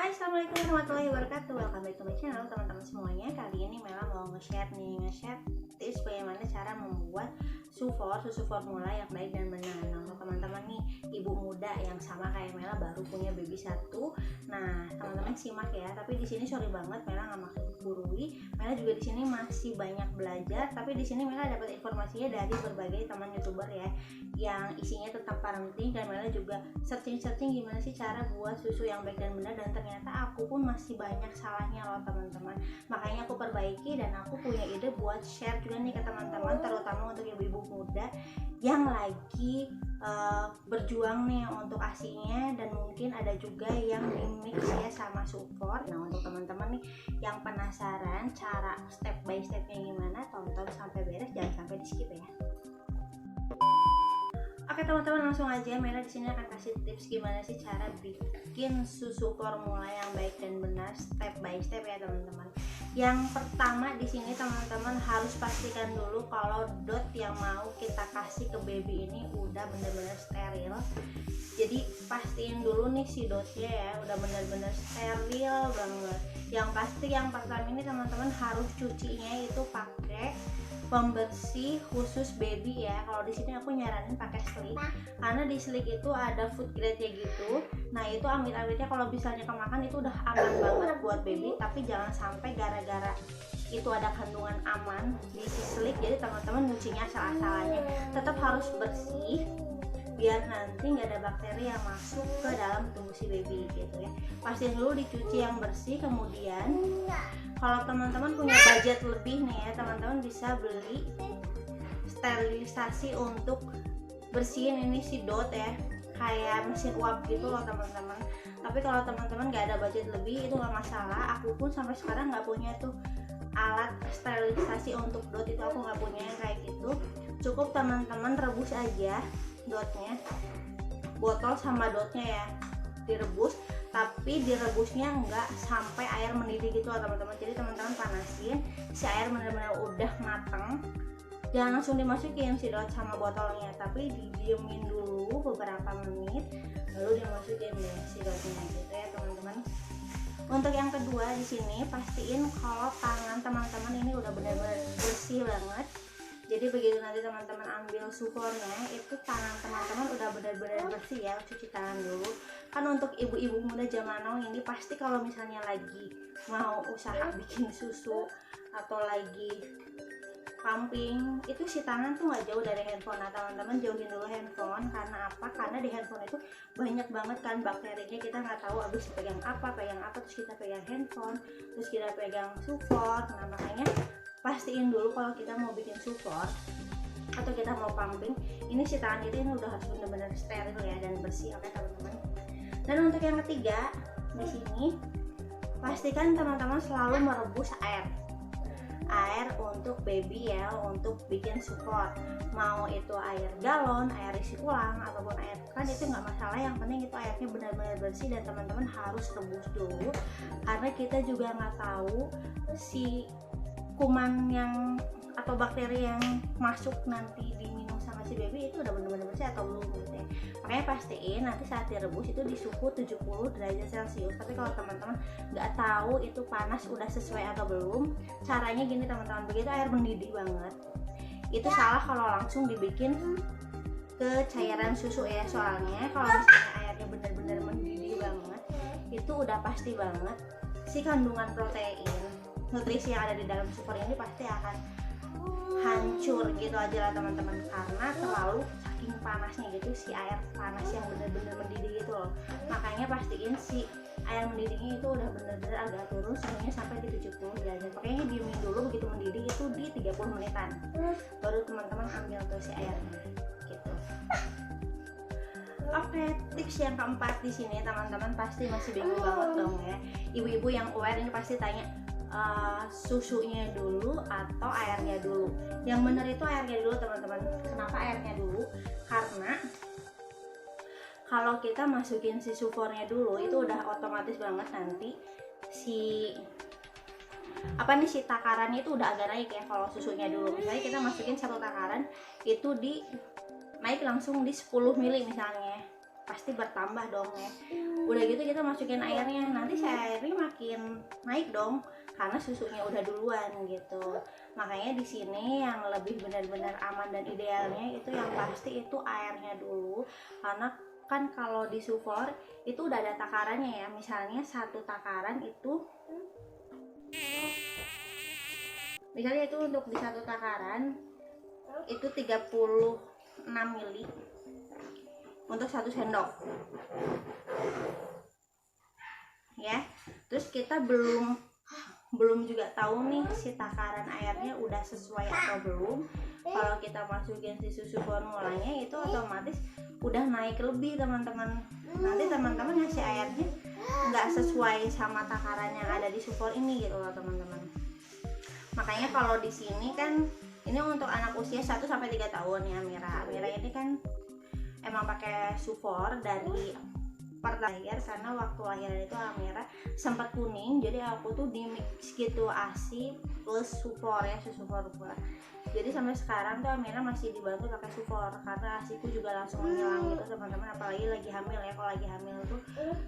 Hai, assalamualaikum warahmatullahi wabarakatuh. Welcome back to my channel teman-teman semuanya. Kali ini Mela mau nge-share tips bagaimana cara membuat susu formula yang baik dan benar. Nah, untuk teman-teman nih ibu muda yang sama kayak Mela baru punya baby satu, nah teman-teman simak ya. Tapi di sini sorry banget Mela nggak maksud gurui. Mela juga di sini masih banyak belajar. Tapi di sini Mela dapat informasinya dari berbagai teman youtuber ya, yang isinya tentang parenting, dan Mela juga searching gimana sih cara buat susu yang baik dan benar, dan ternyata aku pun masih banyak salahnya loh teman-teman. Makanya aku perbaiki dan aku punya ide buat share juga nih ke teman-teman, terutama untuk ibu-ibu muda yang lagi berjuang nih untuk asinya, dan mungkin ada juga yang dimix ya sama support. Nah, untuk teman-teman nih yang penasaran cara step by stepnya gimana, tonton sampai beres, jangan sampai di skip ya. Oke teman-teman, langsung aja Mela di sini akan kasih tips gimana sih cara bikin susu formula yang baik dan benar step by step ya teman-teman. Yang pertama di sini teman-teman harus pastikan dulu kalau dot yang mau kita kasih ke baby ini udah benar-benar steril. Jadi pastiin dulu nih si dotnya ya udah benar-benar steril banget. Yang pasti yang pertama ini teman-teman harus cucinya itu pakai pembersih khusus baby ya. Kalau di sini aku nyaranin pakai sleek, karena di sleek itu ada food grade nya gitu. Nah itu amit-amitnya kalau misalnya kemakan itu udah aman banget buat baby, tapi jangan sampai gara-gara itu ada kandungan aman di si sleek jadi teman-teman nyucinya salah-salahnya. Tetap harus bersih biar nanti nggak ada bakteri yang masuk ke dalam tubuh si baby gitu ya. Pastiin dulu dicuci yang bersih. Kemudian kalau teman-teman punya budget lebih nih ya, teman-teman bisa beli sterilisasi untuk bersihin ini si dot ya, kayak mesin uap gitu loh teman-teman. Tapi kalau teman-teman nggak ada budget lebih itu nggak masalah. Aku pun sampai sekarang nggak punya tuh alat sterilisasi untuk dot, itu aku nggak punya yang kayak gitu. Cukup teman-teman rebus aja dotnya, botol sama dotnya ya direbus, tapi direbusnya nggak sampai air mendidih gitu loh teman-teman. Jadi teman-teman panasin si air benar-benar udah mateng, jangan langsung dimasukin si dot sama botolnya, tapi didiemin dulu beberapa menit lalu dimasukin deh si dotnya gitu ya teman-teman. Untuk yang kedua di sini pastiin kalau tangan teman-teman ini udah benar-benar bersih banget. Jadi begitu nanti teman-teman ambil sufornya, itu tangan teman-teman udah benar-benar bersih ya, cuci tangan dulu. Kan untuk ibu-ibu muda zaman now ini pasti kalau misalnya lagi mau usaha bikin susu atau lagi pumping, itu si tangan tuh nggak jauh dari handphone. Nah teman-teman jauhin dulu handphone. Karena apa? Karena di handphone itu banyak banget kan bakterinya, kita nggak tahu abis pegang apa, terus kita pegang handphone, terus kita pegang support. Nah makanya pastiin dulu kalau kita mau bikin support atau kita mau pumping, ini si tangan itu ini udah harus benar-benar steril ya dan bersih. Oke teman-teman. Dan untuk yang ketiga di sini pastikan teman-teman selalu merebus air untuk baby ya, untuk bikin support. Mau itu air galon, air isi ulang, ataupun air kan itu nggak masalah, yang penting itu airnya benar-benar bersih. Dan teman-teman harus rebus dulu karena kita juga nggak tahu si kuman yang atau bakteri yang masuk nanti diminum sama si baby itu udah benar-benar bersih atau belum gitu ya. Makanya pastiin nanti saat direbus itu di suhu 70 derajat Celcius. Tapi kalau teman-teman nggak tahu itu panas udah sesuai atau belum, caranya gini teman-teman, begitu air mendidih banget itu salah kalau langsung dibikin ke cairan susu ya. Soalnya kalau misalnya airnya benar-benar mendidih banget, itu udah pasti banget si kandungan protein, nutrisi yang ada di dalam super ini pasti akan hancur gitu aja lah teman-teman, karena terlalu saking panasnya gitu si air panas yang benar-benar mendidih gitu loh. Makanya pastiin si air mendidihnya itu udah benar-benar agak turun suhunya sampai di 70 derajat. Makanya diemin dulu, begitu mendidih itu di 30 menitan baru teman-teman ambil tuh si airnya gitu. Oke, tips yang keempat di sini teman-teman pasti masih bingung banget dong ya. Ibu-ibu yang aware ini pasti tanya, susunya dulu atau airnya dulu? Yang benar itu airnya dulu teman-teman. Kenapa airnya dulu? Karena kalau kita masukin si sufornya dulu itu udah otomatis banget nanti si si takarannya itu udah agak naik ya. Kalau susunya dulu misalnya kita masukin 1 takaran itu naik langsung di 10 mili misalnya, pasti bertambah dong ya. Udah gitu kita masukin airnya, nanti si airnya makin naik dong karena susunya udah duluan gitu. Makanya di sini yang lebih benar-benar aman dan idealnya itu yang pasti itu airnya dulu, karena kan kalau di sufor itu udah ada takarannya ya. Misalnya satu takaran itu, misalnya itu untuk di satu takaran itu 36 mili untuk 1 sendok ya. Terus kita belum juga tahu nih si takaran airnya udah sesuai atau belum. Kalau kita masukin si susu formulanya itu otomatis udah naik lebih teman-teman. Nanti teman-teman ngasih airnya nggak sesuai sama takaran yang ada di sufor ini gitu loh teman-teman. Makanya kalau di sini kan ini untuk anak usia 1 sampai 3 tahun ya. Amira ini kan emang pakai sufor dari lahir, karena waktu lahiran itu Amira sempat kuning, jadi aku tuh di mix gitu ASI plus sufor ya, susu formula. Jadi sampai sekarang tuh Amira masih dibantu pakai sufor karena ASIku juga langsung menghilang gitu teman-teman. Apalagi lagi hamil ya, kalau lagi hamil tuh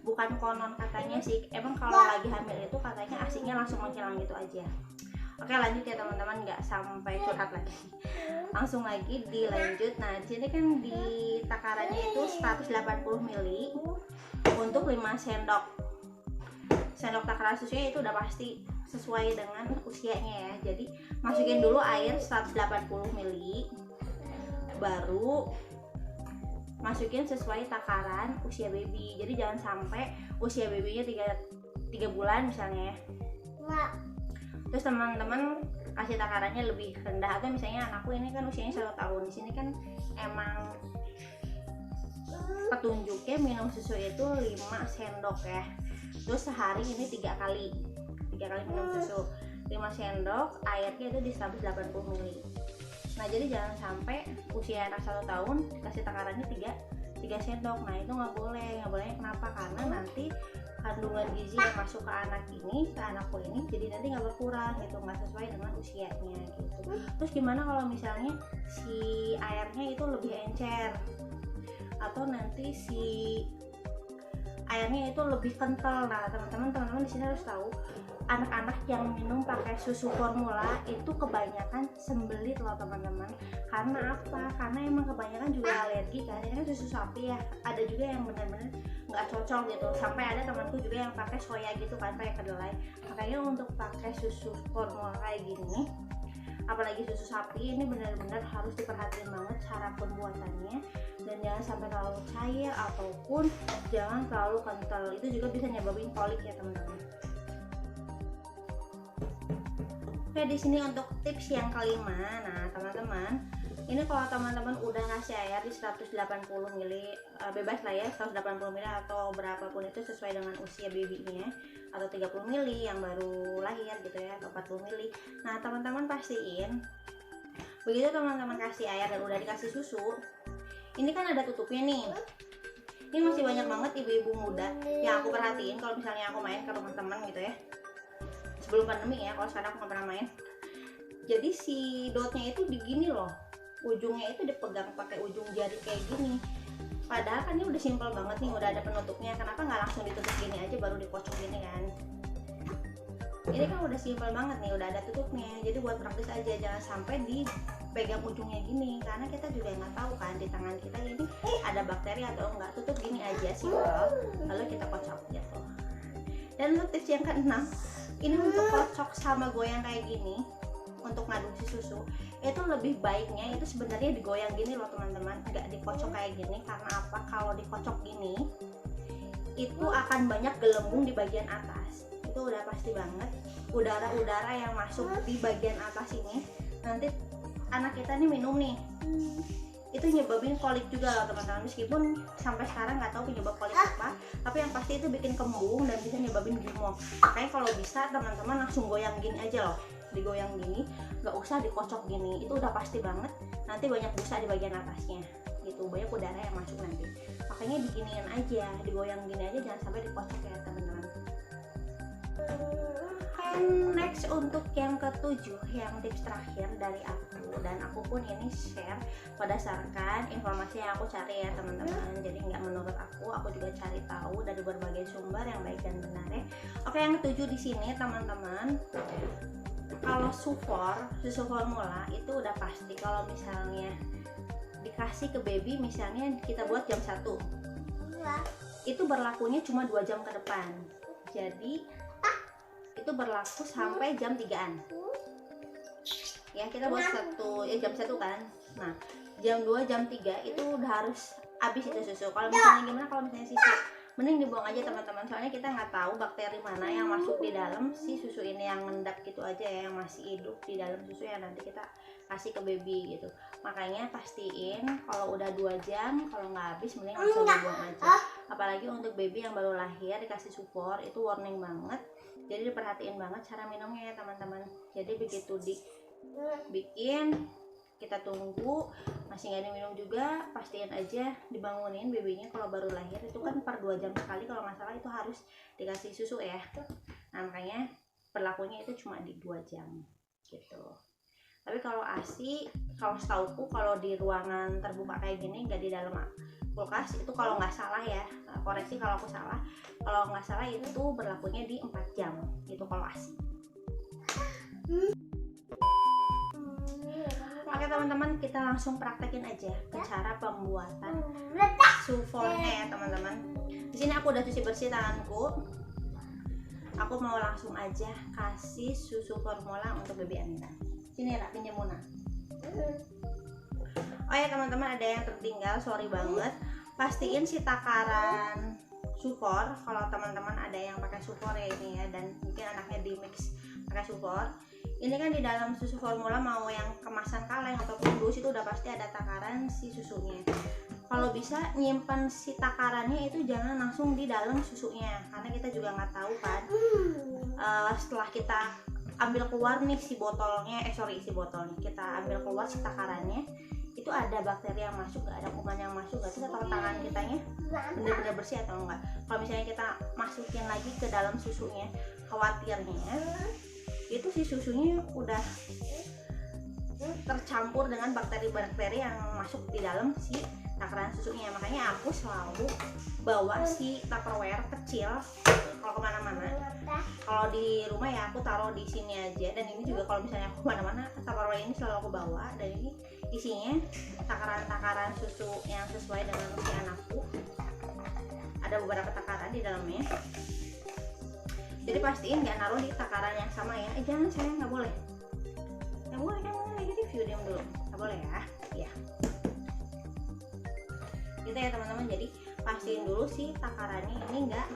bukan konon katanya sih, emang kalau lagi hamil itu katanya ASInya langsung menghilang gitu aja. Oke lanjut ya teman-teman, nggak sampai curhat lagi, langsung lagi dilanjut. Nah di sini kan di takarannya itu 180 ml untuk 5 sendok takaran susunya itu udah pasti sesuai dengan usianya ya. Jadi masukin dulu air 180 ml, baru masukin sesuai takaran usia baby. Jadi jangan sampai usia babynya 3 bulan misalnya ya. Terus teman-teman kasih takarannya lebih rendah, atau misalnya anakku ini kan usianya 1 tahun, di sini kan emang petunjuknya minum susu itu 5 sendok ya. Terus sehari ini 3 kali minum susu 5 sendok, airnya itu di 180 ml. Nah jadi jangan sampai usia anak 1 tahun kasih takarannya 3 sendok. Nah itu nggak boleh. Kenapa? Karena nanti kandungan gizi yang masuk ke anak ini, ke anakku ini, jadi nanti nggak berkurang gitu, nggak sesuai dengan usianya gitu. Terus gimana kalau misalnya si airnya itu lebih encer, atau nanti si airnya itu lebih kental? Nah teman-teman di sini harus tahu, anak-anak yang minum pakai susu formula itu kebanyakan sembelit loh teman-teman. Karena apa? Karena emang kebanyakan juga alergi kan. Ini kan susu sapi ya, ada juga yang benar-benar nggak cocok gitu. Sampai ada temanku juga yang pakai soya gitu kan, kayak kedelai. Makanya untuk pakai susu formula kayak gini, apalagi susu sapi, ini benar-benar harus diperhatiin banget cara pembuatannya, dan jangan sampai terlalu cair ataupun jangan terlalu kental. Itu juga bisa nyebabin kolik ya teman-teman. Oke, di sini untuk tips yang kelima. Nah teman-teman, ini kalau teman-teman udah ngasih air di 180 ml, bebas lah ya, 180 ml atau berapapun itu sesuai dengan usia babynya, atau 30 ml yang baru lahir gitu ya, atau 40 ml. Nah teman-teman pastiin begitu teman-teman kasih air dan udah dikasih susu, ini kan ada tutupnya nih. Ini masih banyak banget ibu-ibu muda yang aku perhatiin kalau misalnya aku main ke rumah teman gitu ya, sebelum pandemi ya, kalau sekarang aku nggak pernah main. Jadi si dotnya itu begini loh, ujungnya itu dipegang pakai ujung jari kayak gini. Padahal kan ini udah simpel banget nih, udah ada penutupnya. Kenapa nggak langsung ditutup gini aja baru dikocok gini kan? Ini kan udah simpel banget nih, udah ada tutupnya. Jadi buat praktis aja, jangan sampai dipegang ujungnya gini, karena kita juga nggak tahu kan di tangan kita ini ada bakteri atau enggak. Tutup gini aja simpel, lalu kita kocok gitu. Dan untuk tips yang keenam, ini untuk kocok sama goyang kayak gini, untuk ngaduk si susu itu lebih baiknya itu sebenarnya digoyang gini loh teman-teman, nggak dikocok kayak gini. Karena apa? Kalau dikocok gini itu akan banyak gelembung di bagian atas, itu udah pasti banget. Udara-udara yang masuk di bagian atas ini, nanti anak kita nih minum nih, itu nyebabin kolik juga loh teman-teman. Meskipun sampai sekarang nggak tahu penyebab kolik apa, tapi yang pasti itu bikin kembung dan bisa nyebabin gimok. Makanya kalau bisa teman-teman langsung goyang gini aja loh, digoyang gini, nggak usah dikocok gini, itu udah pasti banget nanti banyak busa di bagian atasnya gitu, banyak udara yang masuk nanti. Makanya diginiin aja, digoyang gini aja, jangan sampai dikocok ya teman-teman. Oke, Next untuk yang ketujuh, yang tips terakhir dari aku, dan aku pun ini share berdasarkan informasi yang aku cari ya teman-teman. Jadi nggak menurut aku juga cari tahu dari berbagai sumber yang baik dan benar ya. Oke, yang ketujuh di sini teman-teman, kalau susu formula itu udah pasti kalau misalnya dikasih ke baby, misalnya kita buat jam 1, itu berlakunya cuma 2 jam ke depan. Jadi itu berlaku sampai jam 3-an ya, kita buat jam 1 kan. Nah jam 2 jam 3 itu udah harus habis itu susu. Kalau misalnya gimana, kalau misalnya sisa, mending dibuang aja teman-teman, soalnya kita nggak tahu bakteri mana yang masuk di dalam si susu ini, yang ngendap gitu aja ya, yang masih hidup di dalam susu yang nanti kita kasih ke baby gitu. Makanya pastiin kalau udah 2 jam, kalau nggak habis mending langsung dibuang aja. Apalagi untuk baby yang baru lahir dikasih support, itu warning banget. Jadi diperhatiin banget cara minumnya ya teman-teman. Jadi begitu dibikin, kita tunggu masih nggak diminum juga, pastiin aja dibangunin babynya kalau baru lahir. Itu kan per 2 jam sekali kalau nggak salah itu harus dikasih susu ya. Nah makanya berlakunya itu cuma di 2 jam gitu. Tapi kalau ASI, kalau setauku kalau di ruangan terbuka kayak gini, nggak di dalam kulkas, itu kalau nggak salah ya, koreksi kalau aku salah, kalau nggak salah itu berlakunya di 4 jam gitu kalau ASI. Oke teman-teman, kita langsung praktekin aja ke cara pembuatan sufornya ya teman-teman. Di sini aku udah cuci bersih tanganku. Aku mau langsung aja kasih susu formula untuk baby Anita. Sini Ra, pinjam Muna. Oh ya teman-teman, ada yang tertinggal, sorry banget. Pastiin si takaran sufor, kalau teman-teman ada yang pakai sufor ya ini ya, dan mungkin anaknya di mix pakai sufor. Ini kan di dalam susu formula, mau yang kemasan kaleng ataupun dus, itu udah pasti ada takaran si susunya. Kalau bisa nyimpan si takarannya itu jangan langsung di dalam susunya, karena kita juga nggak tahu kan setelah kita ambil keluar nih si botolnya, kita ambil keluar si takarannya, itu ada bakteri yang masuk nggak, ada kuman yang masuk nggak, kita tahu tangan kitanya benar-benar bersih atau enggak. Kalau misalnya kita masukin lagi ke dalam susunya, khawatirnya itu si susunya udah tercampur dengan bakteri-bakteri yang masuk di dalam si takaran susunya. Makanya aku selalu bawa si Tupperware kecil kalau kemana-mana. Kalau di rumah ya aku taruh di sini aja, dan ini juga kalau misalnya aku kemana-mana, Tupperware ini selalu aku bawa, dan ini isinya takaran-takaran susu yang sesuai dengan usia anakku. Ada beberapa takaran di dalamnya. Jadi pastiin nggak naruh di takaran yang sama ya. Jangan, saya nggak boleh. Nggak boleh kan, lagi review, diam dulu. Nggak boleh ya. Ya. Gitu ya teman-teman. Jadi pastiin dulu sih takarannya ini nggak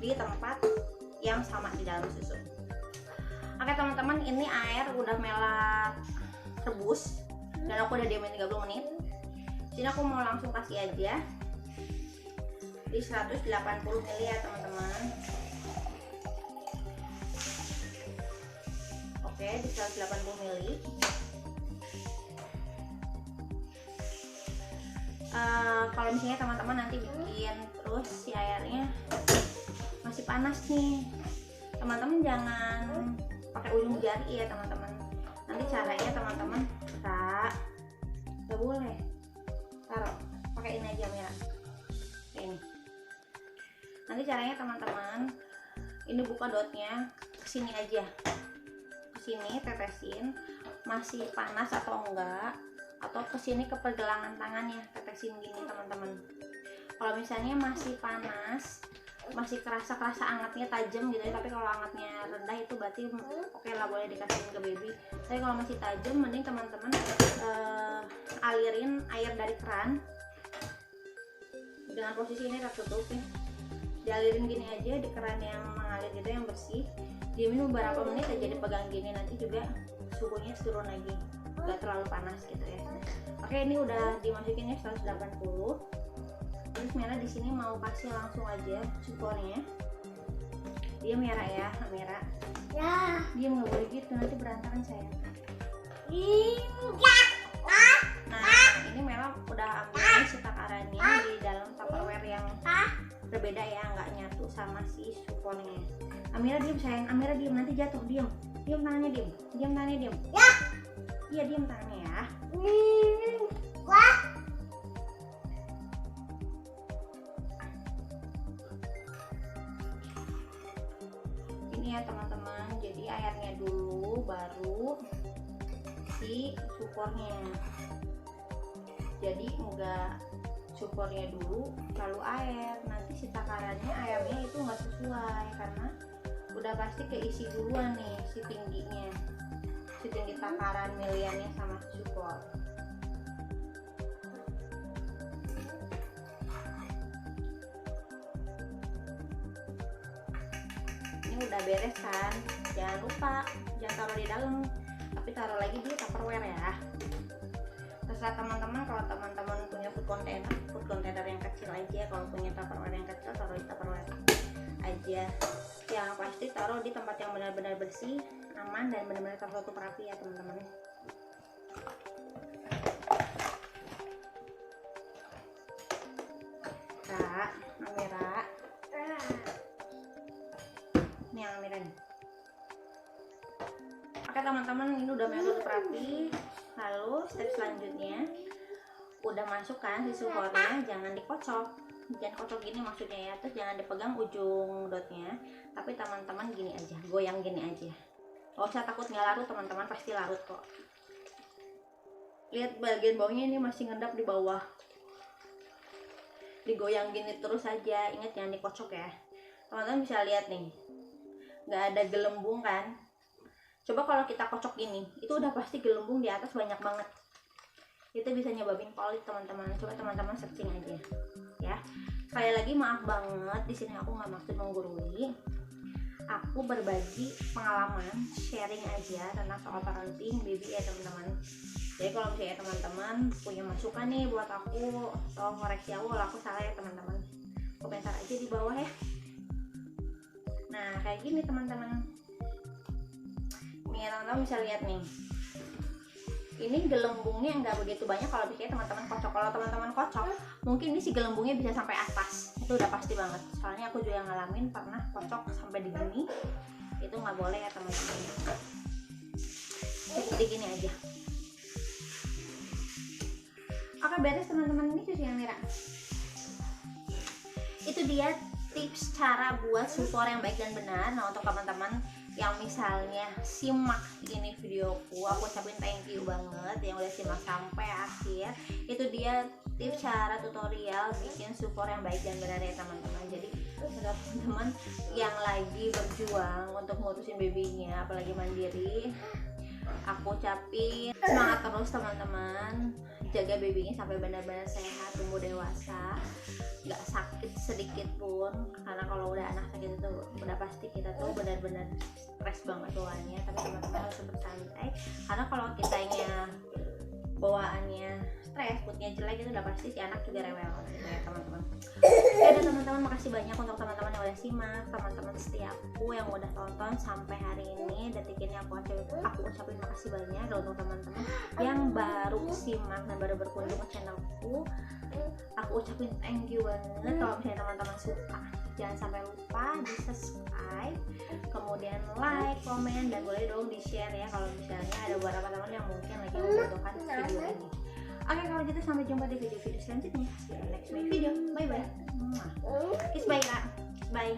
di tempat yang sama di dalam susu. Oke teman-teman, ini air udah melat rebus dan aku udah diamin 30 menit. Sini aku mau langsung kasih aja di 180 ml ya teman-teman. Oke, di 180 ml. Kalau misalnya teman-teman nanti bikin terus si airnya masih panas nih, teman-teman jangan pakai ujung jari ya teman-teman. Nanti caranya teman-teman nggak boleh taruh, pakai ini aja Mira, kayak ini. Nanti caranya teman-teman, ini buka dotnya kesini aja, kesini tetesin masih panas atau enggak, atau kesini ke pergelangan tangannya tetesin gini teman-teman. Kalau misalnya masih panas, masih kerasa angatnya tajam gitu ya, tapi kalau angatnya rendah itu berarti oke lah, boleh dikasihin ke baby. Tapi kalau masih tajam, mending teman-teman alirin air dari keran dengan posisi ini tertutup nih, dialirin gini aja di keran yang mengalir gitu, yang bersih. Diamin beberapa menit aja, dipegang gini, nanti juga suhunya turun lagi, nggak terlalu panas gitu ya. Oke, ini udah dimasukin ya 180. Terus Mira di sini mau kasih langsung aja supornya. Diam Mira ya, Mira. Ya. Diam, nggak boleh gitu, nanti berantakan sayang. Nah, ini Mira udah ambil si takarannya di dalam Tupperware yang berbeda ya, nggak nyatu sama si supornya. Amira diem sayang, Amira diem, nanti jatuh, diem tangannya, diem tangannya, diem. Iya, diem tangannya ya. Ini ya teman-teman, jadi airnya dulu baru si supornya. Jadi enggak supornya dulu lalu air, nanti si takarannya ayamnya itu enggak sesuai karena udah pasti keisi duluan nih si tinggi takaran miliannya sama si supor. Ini udah beres kan, jangan lupa jangan taruh di dalam tapi taruh lagi di tupperware ya. Terserah teman-teman, kalau teman-teman punya food container yang kecil aja, kalau punya tupperware yang kecil taruh di tupperware aja. Yang pasti taruh di tempat yang benar-benar bersih, aman, dan benar-benar tertutup rapi ya teman-teman. Kak, Amira, ini yang Amira nih. Oke teman-teman, ini udah tertutup rapi. Lalu step selanjutnya udah masuk kan si supornya, jangan dikocok. Jangan kocok gini maksudnya ya, terus jangan dipegang ujung dotnya, tapi teman-teman gini aja, goyang gini aja. Gak usah takut nggak larut teman-teman, pasti larut kok. Lihat bagian bawahnya ini masih ngendap di bawah. Digoyang gini terus aja, ingat jangan dikocok ya. Teman-teman bisa lihat nih, nggak ada gelembung kan. Coba kalau kita kocok gini, itu udah pasti gelembung di atas banyak banget. Itu bisa nyebabin kolit teman-teman. Coba teman-teman searching aja ya. Sekali lagi maaf banget, di sini aku nggak maksud menggurui. Aku berbagi pengalaman, sharing aja tentang soal parenting baby ya teman-teman. Jadi kalau misalnya teman-teman punya masukan nih buat aku atau koreksi aku kalau aku salah ya teman-teman, komentar aja di bawah ya. Nah kayak gini teman-teman. Nih teman-teman bisa lihat nih, ini gelembungnya nggak begitu banyak kalau misalnya teman-teman kocok. Kalau teman-teman kocok mungkin ini si gelembungnya bisa sampai atas, itu udah pasti banget, soalnya aku juga ngalamin pernah kocok sampai di gini. Itu nggak boleh ya teman-teman, jadi gini aja. Oke beres teman-teman, ini susu yang merah. Itu dia tips cara buat supor yang baik dan benar. Nah untuk teman-teman yang misalnya simak ini videoku, aku ucapin thank you banget yang udah simak sampai akhir. Itu dia tips cara tutorial bikin supor yang baik dan benar ya teman-teman. Jadi untuk teman-teman yang lagi berjuang untuk ngurusin babynya, apalagi mandiri, aku ucapin semangat terus teman-teman. Jaga babynya sampai benar-benar sehat, tumbuh dewasa, nggak sakit sedikit pun. Karena kalau udah anak sakit itu udah pasti kita tuh benar-benar stres banget bawaannya. Tapi teman-teman harus bersantai, karena kalau kitanya bawaannya stres, moodnya jelek, itu udah pasti si anak juga rewel gitu ya teman-teman. Oke teman-teman, makasih banyak untuk teman-teman yang udah simak, teman-teman setiaku yang udah tonton sampai hari ini. Detik ini aku ucapin makasih banyak. Dan untuk teman-teman yang baru simak dan baru berkunjung ke channelku, aku ucapin thank you banget. Kalau misalnya teman-teman suka, jangan sampai lupa di subscribe, kemudian like, komen, dan boleh dong di share ya kalau misalnya ada beberapa teman yang mungkin lagi membutuhkan video ini. Oke kalau gitu sampai jumpa di video-video selanjutnya. See you next video. Bye bye. Kiss bye kak. Bye.